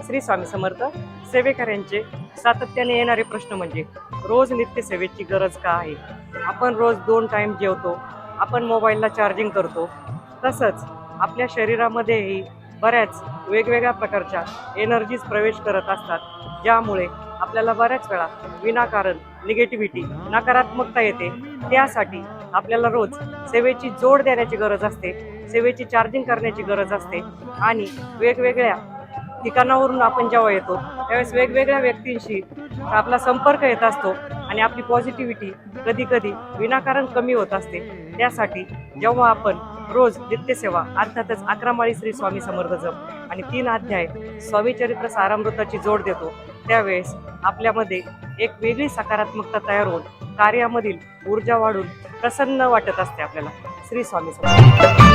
श्री स्वामी समर्थ. सेवेकऱ्यांचे सातत्याने येणारे प्रश्न म्हणजे रोज नित्य सेवेची गरज का आहे. आपण रोज 2 टाइम जेवतो, आपण मोबाईलला चार्जिंग करतो, तसंच आपल्या शरीरामध्येही बऱ्याच वेगवेगळ्या प्रकारच्या एनर्जीज प्रवेश करत असतात, ज्यामुळे आपल्याला बऱ्याच वेळा विनाकारण निगेटिव्हिटी, नकारात्मकता येते. त्यासाठी आपल्याला रोज सेवेची जोड देण्याची गरज असते, सेवेची चार्जिंग करण्याची गरज असते आणि वेगवेगळ्या ठिकाणावरून आपण जेव्हा येतो त्यावेळेस वेगवेगळ्या व्यक्तींशी आपला संपर्क येत असतो आणि आपली पॉझिटिव्हिटी कधी कधी विनाकारण कमी होत असते. त्यासाठी जेव्हा आपण रोज नित्यसेवा अर्थातच 11 माळी श्री स्वामी समर्थ जप आणि 3 अध्याय स्वामी चरित्र सारामृताची जोड देतो, त्यावेळेस आपल्यामध्ये एक वेगळी सकारात्मकता तयार होऊन कार्यामधील ऊर्जा वाढून प्रसन्न वाटत असते आपल्याला. श्री स्वामी समर्थ.